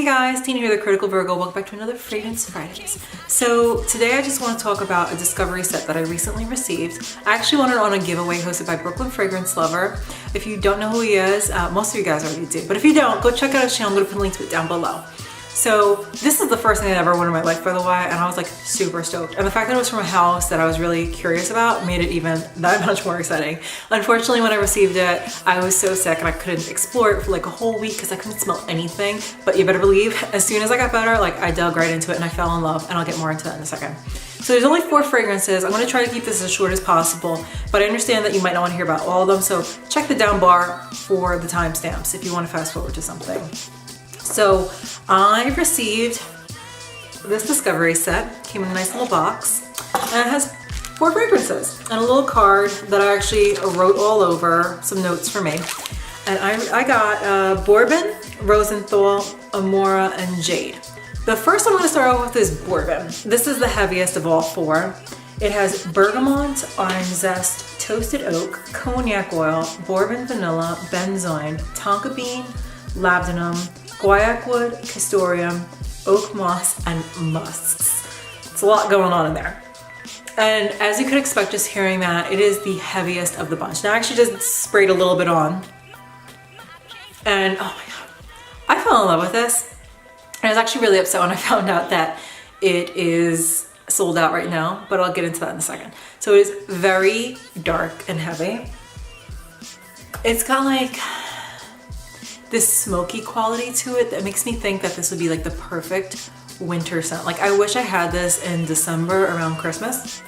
guys, Tina here, the Critical Virgo. Welcome back to another Fragrance Fridays. So today I just want to talk about a discovery set that I recently received. I actually won it on a giveaway hosted by Brooklyn Fragrance Lover. If you don't know who he is, most of you guys already do, but if you don't, go check out his channel. I'm going to put a link to it down below. So this is the first thing I'd ever worn in my life, by the way, and I was like super stoked. And the fact that it was from a house that I was really curious about made it even that much more exciting. Unfortunately, when I received it, I was so sick and I couldn't explore it for like a whole week because I couldn't smell anything. But you better believe, as soon as I got better, like I dug right into it and I fell in love, and I'll get more into that in a second. So there's only 4 fragrances. I'm gonna try to keep this as short as possible, but I understand that you might not want to hear about all of them, so check the down bar for the timestamps if you want to fast forward to something. So I received this discovery set, came in a nice little box, and it has 4 fragrances and a little card that I actually wrote all over, some notes for me. And I got Bourbon, Rosenthal, Amora, and Jade. The first one I'm gonna start off with is Bourbon. This is the heaviest of all 4. It has bergamot, orange zest, toasted oak, cognac oil, bourbon vanilla, benzoin, tonka bean, labdanum, guaiac wood, castoreum, oak moss, and musks. It's a lot going on in there. And as you could expect just hearing that, it is the heaviest of the bunch. Now I actually just sprayed a little bit on. And oh my God, I fell in love with this. And I was actually really upset when I found out that it is sold out right now, but I'll get into that in a second. So it is very dark and heavy. It's got like this smoky quality to it that makes me think that this would be like the perfect winter scent. Like I wish I had this in December around Christmas.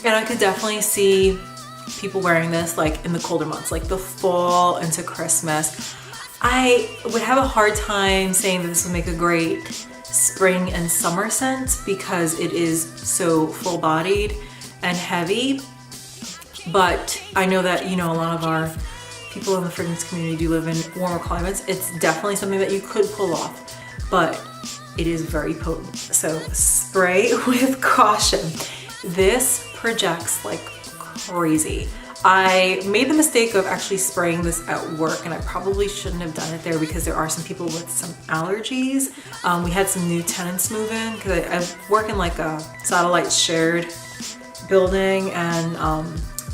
And I could definitely see people wearing this like in the colder months, like the fall into Christmas. I would have a hard time saying that this would make a great spring and summer scent because it is so full-bodied and heavy. But I know that, you know, a lot of our people in the fragrance community do live in warmer climates. It's definitely something that you could pull off, but it is very potent. So spray with caution. This projects like crazy. I made the mistake of actually spraying this at work, and I probably shouldn't have done it there because there are some people with some allergies. We had some new tenants move in because I work in like a satellite shared building, and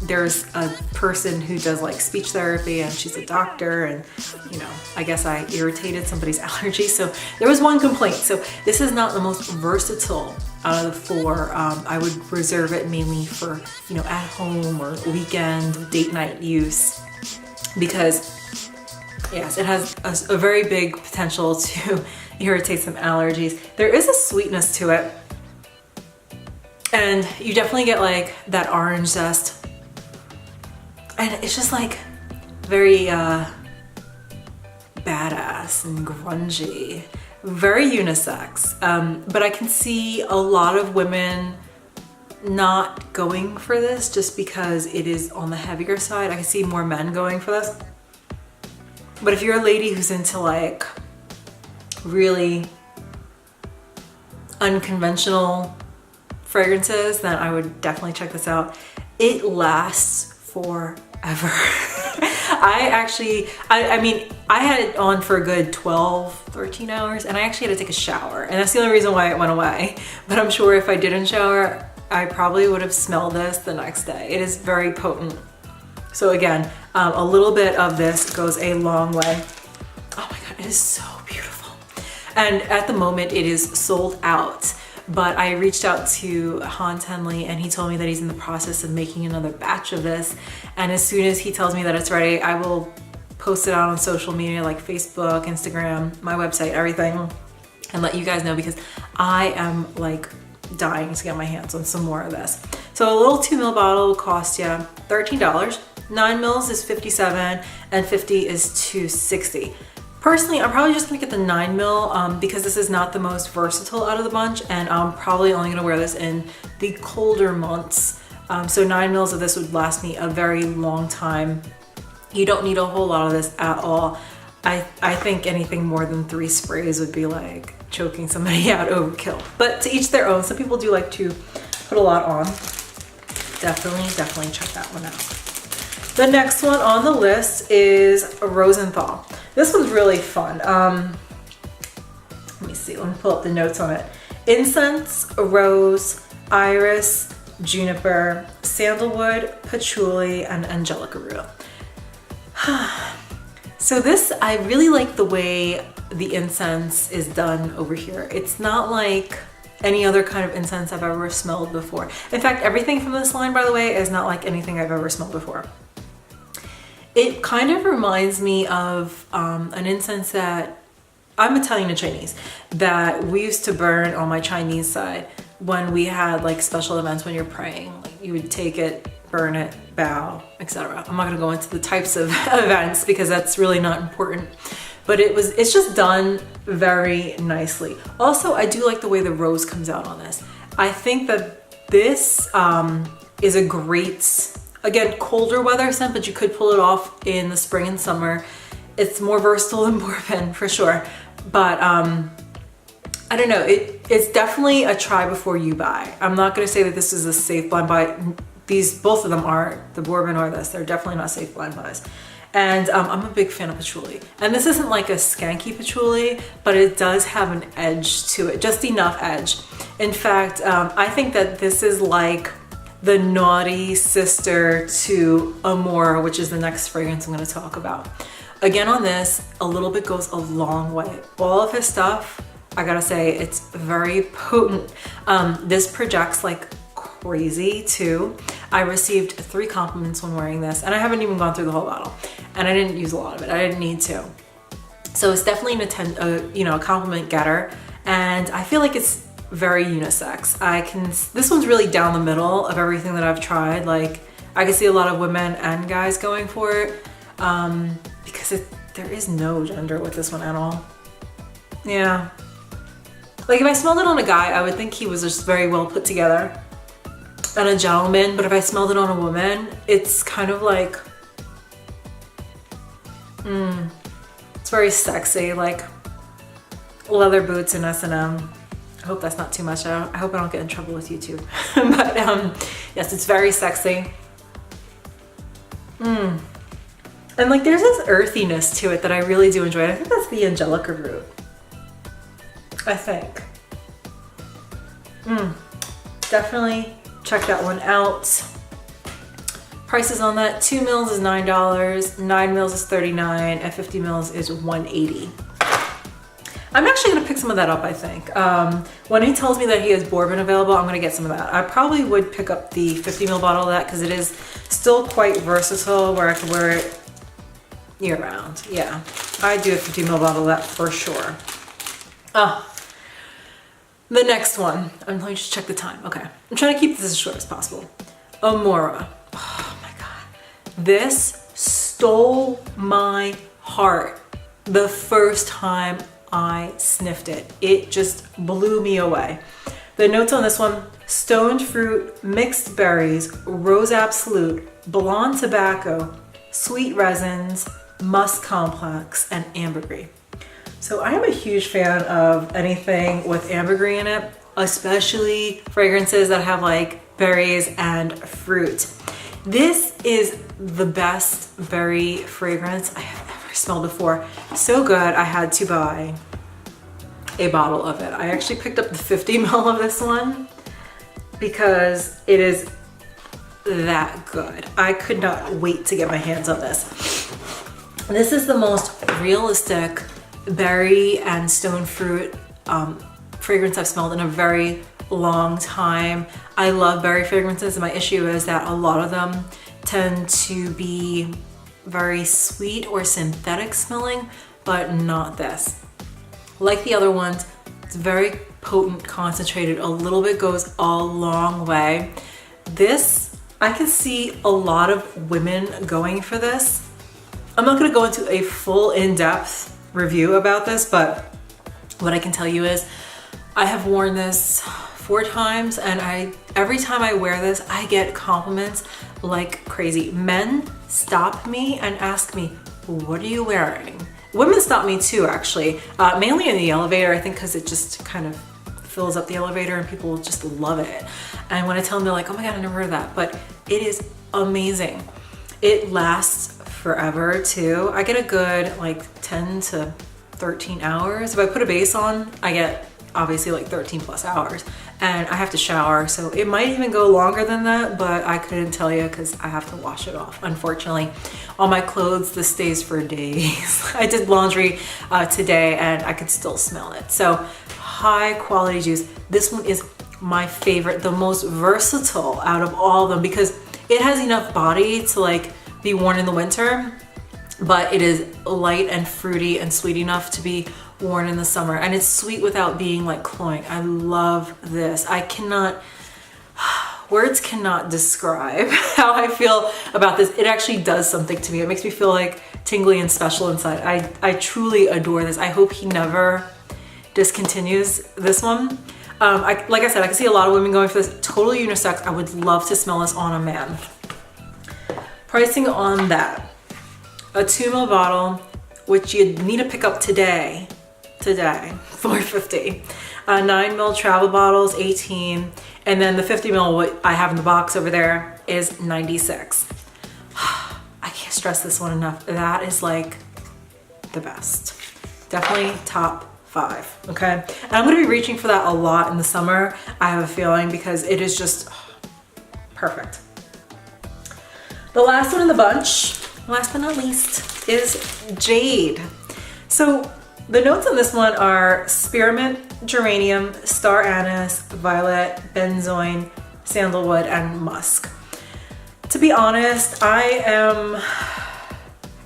there's a person who does like speech therapy, and she's a doctor, and you know, I guess I irritated somebody's allergy. So there was one complaint. So this is not the most versatile out of the 4. I would reserve it mainly for, you know, at home or weekend date night use because yes, it has a very big potential to irritate some allergies. There is a sweetness to it, and you definitely get like that orange zest. And it's just like very badass and grungy, very unisex. But I can see a lot of women not going for this just because it is on the heavier side. I can see more men going for this. But if you're a lady who's into like really unconventional fragrances, then I would definitely check this out. It lasts forever. I mean, I had it on for a good 12, 13 hours, and I actually had to take a shower, and that's the only reason why it went away. But I'm sure if I didn't shower, I probably would have smelled this the next day. It is very potent. So again, a little bit of this goes a long way. Oh my God, it is so beautiful. And at the moment it is sold out. But I reached out to Hendley, and he told me that he's in the process of making another batch of this. And as soon as he tells me that it's ready, I will post it out on social media like Facebook, Instagram, my website, everything, and let you guys know because I am like dying to get my hands on some more of this. So a little 2 ml bottle will cost you $13. 9 mils is $57, and 50 is $260. Personally, I'm probably just gonna get the 9 mil because this is not the most versatile out of the bunch, and I'm probably only gonna wear this in the colder months. So 9 mils of this would last me a very long time. You don't need a whole lot of this at all. I think anything more than 3 sprays would be like choking somebody out, overkill. But to each their own. Some people do like to put a lot on. Definitely check that one out. The next one on the list is Rosenthal. This one's really fun. see, let me pull up the notes on it. Incense, rose, iris, juniper, sandalwood, patchouli, and angelica root. So this, I really like the way the incense is done over here. It's not like any other kind of incense I've ever smelled before. In fact, everything from this line, by the way, is not like anything I've ever smelled before. It kind of reminds me of an incense that, I'm Italian and Chinese, that we used to burn on my Chinese side when we had like special events when you're praying. Like you would take it, burn it, bow, etc. I'm not gonna go into the types of events because that's really not important. But it's just done very nicely. Also, I do like the way the rose comes out on this. I think that this is a great, again, colder weather scent, but you could pull it off in the spring and summer. It's more versatile than Bourbon for sure. But I don't know, it's definitely a try before you buy. I'm not gonna say that this is a safe blind buy. Both of them are, the Bourbon or this, they're definitely not safe blind buys. And I'm a big fan of patchouli. And this isn't like a skanky patchouli, but it does have an edge to it, just enough edge. In fact, I think that this is like the naughty sister to Amora, which is the next fragrance I'm gonna talk about. Again, on this, a little bit goes a long way. All of his stuff, I gotta say, it's very potent. This projects like crazy too. I received 3 compliments when wearing this, and I haven't even gone through the whole bottle, and I didn't use a lot of it. I didn't need to. So it's definitely a compliment getter, and I feel like it's very unisex. This one's really down the middle of everything that I've tried. Like I can see a lot of women and guys going for it, because there is no gender with this one at all. Yeah. Like if I smelled it on a guy, I would think he was just very well put together and a gentleman, but if I smelled it on a woman, it's kind of like, it's very sexy, like leather boots and S&M. I hope that's not too much. I hope I don't get in trouble with YouTube. But yes, it's very sexy. And like there's this earthiness to it that I really do enjoy. I think that's the angelica root. I think. Definitely check that one out. Prices on that, 2 mils is $9, 9 mils is $39, and 50 mils is $180. I'm actually gonna pick some of that up, I think. When he tells me that he has Bourbon available, I'm gonna get some of that. I probably would pick up the 50 ml bottle of that because it is still quite versatile where I can wear it year round. Yeah, I'd do a 50 ml bottle of that for sure. The next one, let me just check the time. Okay, I'm trying to keep this as short as possible. Amora. Oh my God. This stole my heart the first time I sniffed it. It just blew me away. The notes on this one: stoned fruit, mixed berries, rose absolute, blonde tobacco, sweet resins, musk complex, and ambergris. So I am a huge fan of anything with ambergris in it, especially fragrances that have like berries and fruit. This is the best berry fragrance I have ever smelled before. So good, I had to buy a bottle of it. I actually picked up the 50 ml of this one because it is that good. I could not wait to get my hands on this. This is the most realistic berry and stone fruit fragrance I've smelled in a very long time. I love berry fragrances, and my issue is that a lot of them tend to be very sweet or synthetic smelling, but not this. Like the other ones, it's very potent, concentrated. A little bit goes a long way. This, I can see a lot of women going for this. I'm not gonna go into a full in-depth review about this, but what I can tell you is I have worn this 4 times, and every time I wear this, I get compliments like crazy. Men stop me and ask me, what are you wearing? Women stop me too, actually, mainly in the elevator, I think, because it just kind of fills up the elevator and people just love it. And when I tell them, they're like, oh my God, I never heard of that, but it is amazing. It lasts forever too. I get a good like 10 to 13 hours. If I put a base on, I get obviously like 13 plus hours, and I have to shower, so it might even go longer than that, but I couldn't tell you because I have to wash it off. Unfortunately, on my clothes, this stays for days. I did laundry today and I could still smell it. So high quality juice. This one is my favorite, the most versatile out of all of them, because it has enough body to like be worn in the winter, but it is light and fruity and sweet enough to be worn in the summer, and it's sweet without being like cloying. I love this. I cannot, words cannot describe how I feel about this. It actually does something to me. It makes me feel like tingly and special inside. I truly adore this. I hope he never discontinues this one. Like I said, I can see a lot of women going for this. Totally unisex. I would love to smell this on a man. Pricing on that. A 2 ml bottle, which you need to pick up today, $4.50. 9 ml travel bottles, $18. And then the 50 ml, what I have in the box over there, is $96. I can't stress this one enough. That is like the best. Definitely top 5, okay? And I'm gonna be reaching for that a lot in the summer, I have a feeling, because it is just perfect. The last one in the bunch, last but not least, is Jade. So the notes on this one are spearmint, geranium, star anise, violet, benzoin, sandalwood, and musk. To be honest, I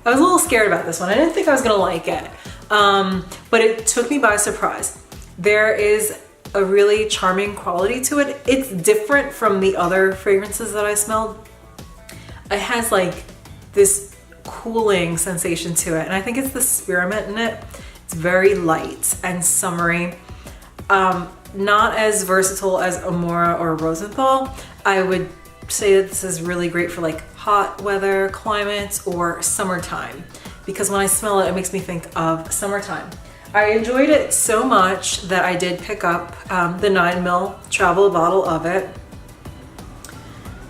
was a little scared about this one. I didn't think I was gonna like it, but it took me by surprise. There is a really charming quality to it. It's different from the other fragrances that I smelled. It has like this cooling sensation to it, and I think it's the spearmint in it. It's very light and summery. Not as versatile as Amora or Rosenthal. I would say that this is really great for like hot weather climates or summertime, because when I smell it, it makes me think of summertime. I enjoyed it so much that I did pick up the 9 ml travel bottle of it.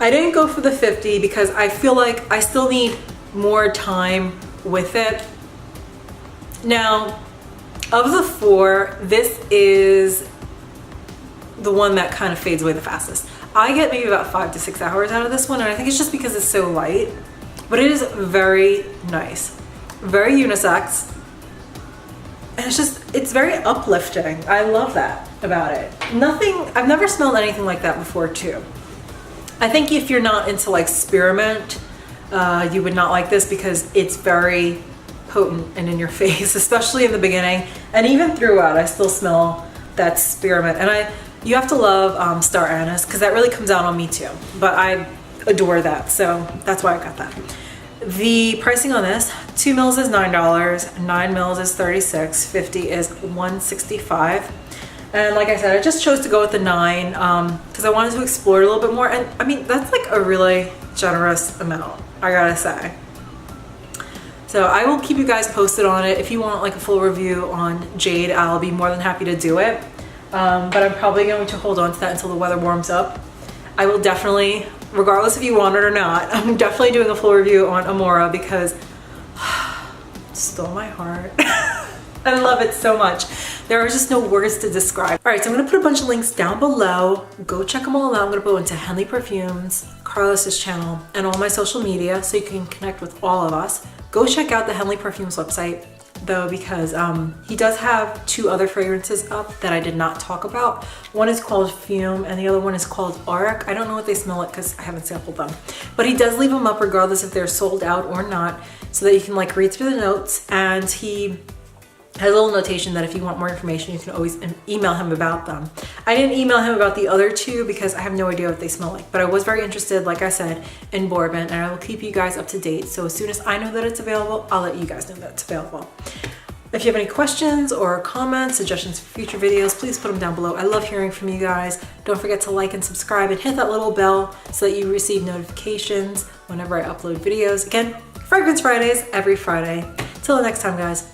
I didn't go for the 50 because I feel like I still need more time with it. Now, of the 4, this is the one that kind of fades away the fastest. I get maybe about 5 to 6 hours out of this one, and I think it's just because it's so light, but it is very nice, very unisex, and it's very uplifting. I love that about it. I've never smelled anything like that before too. I think if you're not into like spearmint, you would not like this because it's very potent and in your face, especially in the beginning, and even throughout I still smell that spearmint. And you have to love star anise, because that really comes out on me too, but I adore that, so that's why I got that. The pricing on this, 2 mils is $9, 9 mils is $36, 50 is $165. And like I said, I just chose to go with the 9 because I wanted to explore it a little bit more. And I mean, that's like a really generous amount, I gotta say. So I will keep you guys posted on it. If you want like a full review on Jade, I'll be more than happy to do it. But I'm probably going to hold on to that until the weather warms up. I will definitely, regardless if you want it or not, I'm definitely doing a full review on Amora because it stole my heart. I love it so much. There are just no words to describe. All right, so I'm gonna put a bunch of links down below. Go check them all out. I'm gonna go into Hendley Perfumes, Carlos's channel, and all my social media so you can connect with all of us. Go check out the Hendley Perfumes website though, because he does have 2 other fragrances up that I did not talk about. One is called Perfume and the other one is called Auric. I don't know what they smell like because I haven't sampled them, but he does leave them up regardless if they're sold out or not, so that you can like read through the notes. And he has a little notation that if you want more information, you can always email him about them. I didn't email him about the other 2 because I have no idea what they smell like, but I was very interested, like I said, in Bourbon, and I will keep you guys up to date. So as soon as I know that it's available, I'll let you guys know that it's available. If you have any questions or comments, suggestions for future videos, please put them down below. I love hearing from you guys. Don't forget to like and subscribe and hit that little bell so that you receive notifications whenever I upload videos. Again, Fragrance Fridays every Friday. Till the next time, guys.